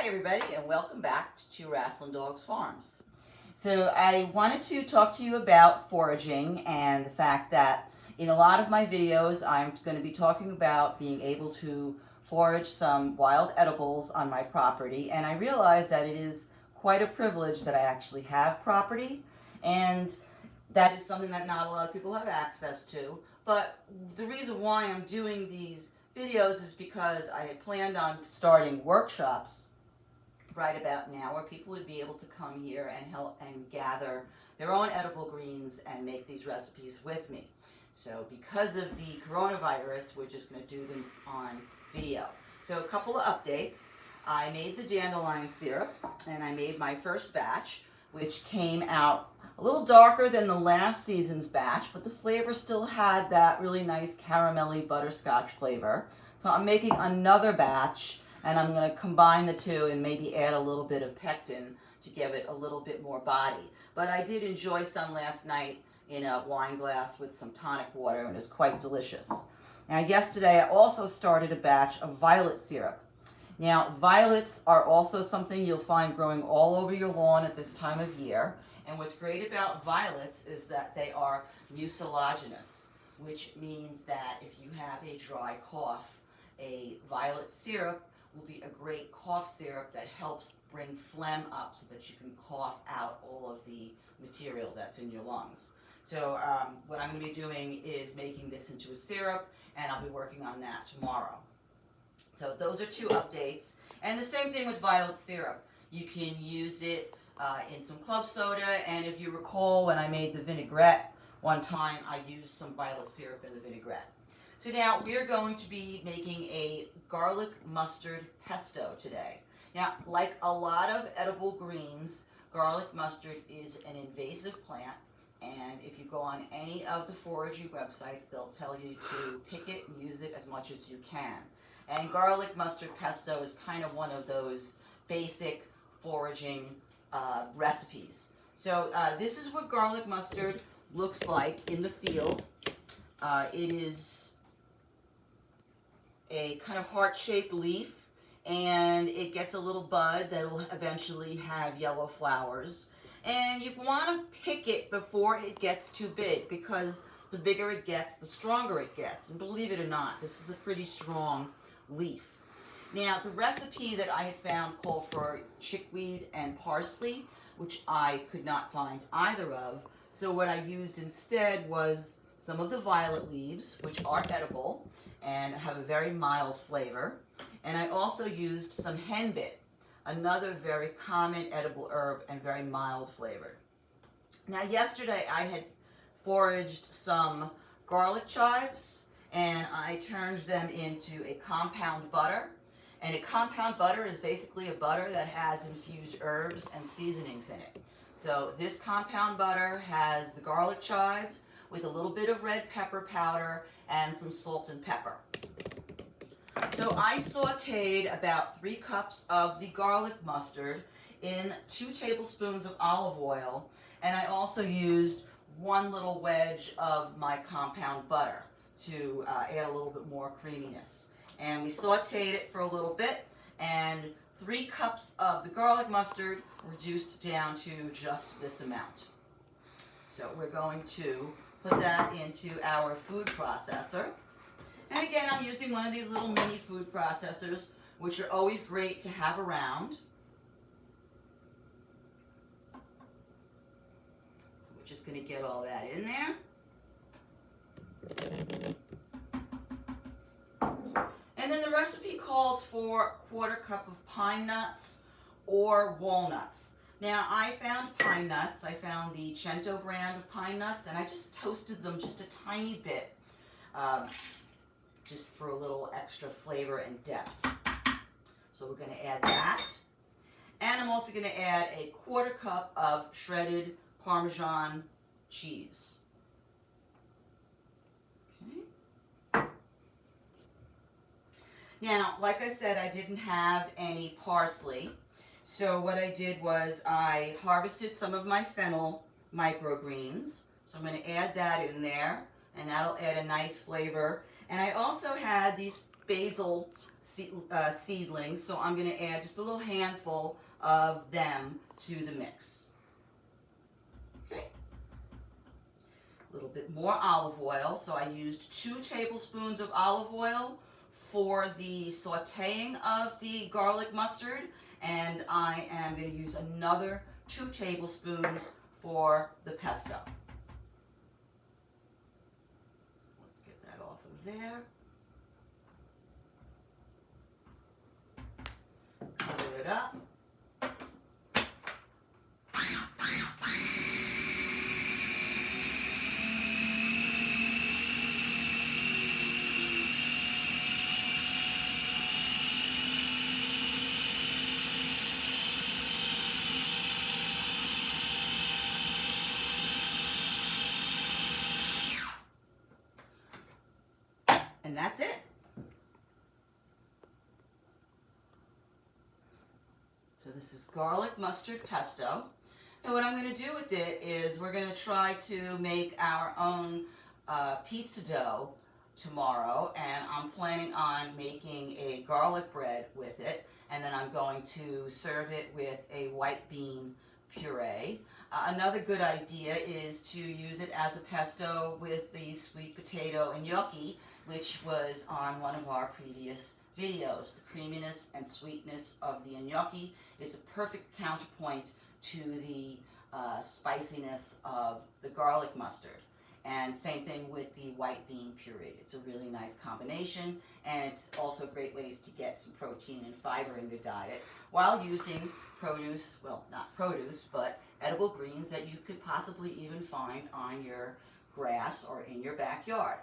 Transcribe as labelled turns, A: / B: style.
A: Hi everybody, and welcome back to Wrasslin Dogs Farms. So I wanted to talk to you about foraging and the fact that in a lot of my videos I'm going to be talking about being able to forage some wild edibles on my property, and I realize that it is quite a privilege that I actually have property, and that is something that not a lot of people have access to. But the reason why I'm doing these videos is because I had planned on starting workshops right about now where people would be able to come here and help and gather their own edible greens and make these recipes with me. So because of the coronavirus, we're just going to do them on video. So a couple of updates. I made the dandelion syrup and I made my first batch, which came out a little darker than the last season's batch, but the flavor still had that really nice caramelly butterscotch flavor. So I'm making another batch, and I'm going to combine the two and maybe add a little bit of pectin to give it a little bit more body. But I did enjoy some last night in a wine glass with some tonic water, and it was quite delicious. Now yesterday I also started a batch of violet syrup. Now violets are also something you'll find growing all over your lawn at this time of year. And what's great about violets is that they are mucilaginous, which means that if you have a dry cough, a violet syrup will be a great cough syrup that helps bring phlegm up so that you can cough out all of the material that's in your lungs. So what I'm going to be doing is making this into a syrup, and I'll be working on that tomorrow. So those are two updates. And the same thing with violet syrup. You can use it in some club soda, and if you recall when I made the vinaigrette one time, I used some violet syrup in the vinaigrette. So now we're going to be making a garlic mustard pesto today. Now, like a lot of edible greens, garlic mustard is an invasive plant, and if you go on any of the foraging websites, they'll tell you to pick it and use it as much as you can. And garlic mustard pesto is kind of one of those basic foraging recipes. So this is what garlic mustard looks like in the field. It is a kind of heart-shaped leaf, and it gets a little bud that will eventually have yellow flowers. And you want to pick it before it gets too big, because the bigger it gets, the stronger it gets. And believe it or not, this is a pretty strong leaf. Now, the recipe that I had found called for chickweed and parsley, which I could not find either of. So what I used instead was some of the violet leaves, which are edible and have a very mild flavor. And I also used some henbit, another very common edible herb and very mild flavored. Now, yesterday I had foraged some garlic chives, and I turned them into a compound butter. And a compound butter is basically a butter that has infused herbs and seasonings in it. So this compound butter has the garlic chives with a little bit of red pepper powder and some salt and pepper. So I sauteed about 3 cups of the garlic mustard in 2 tablespoons of olive oil, and I also used 1 little wedge of my compound butter to add a little bit more creaminess. And we sauteed it for a little bit, and 3 cups of the garlic mustard reduced down to just this amount. So we're going to put that into our food processor. And again, I'm using one of these little mini food processors, which are always great to have around. So we're just going to get all that in there. And then the recipe calls for a 1/4 cup of pine nuts or walnuts. Now, I found pine nuts. I found the Cento brand of pine nuts, and I just toasted them just a tiny bit, just for a little extra flavor and depth. So we're going to add that. And I'm also going to add a 1/4 cup of shredded Parmesan cheese. Okay. Now, like I said, I didn't have any parsley. So what I did was I harvested some of my fennel microgreens. So I'm going to add that in there, and that'll add a nice flavor. And I also had these basil seedlings, so I'm going to add just a little handful of them to the mix. Okay. A little bit more olive oil, so I used 2 tablespoons of olive oil for the sauteing of the garlic mustard, and I am going to use another 2 tablespoons for the pesto. So let's get that off of there. Cover it up. And that's it. So this is garlic mustard pesto. And what I'm going to do with it is we're going to try to make our own pizza dough tomorrow. And I'm planning on making a garlic bread with it. And then I'm going to serve it with a white bean puree. Another good idea is to use it as a pesto with the sweet potato and gnocchi, which was on one of our previous videos. The creaminess and sweetness of the gnocchi is a perfect counterpoint to the spiciness of the garlic mustard. And same thing with the white bean puree. It's a really nice combination, and it's also great ways to get some protein and fiber in your diet while using produce, well, not produce, but edible greens that you could possibly even find on your grass or in your backyard.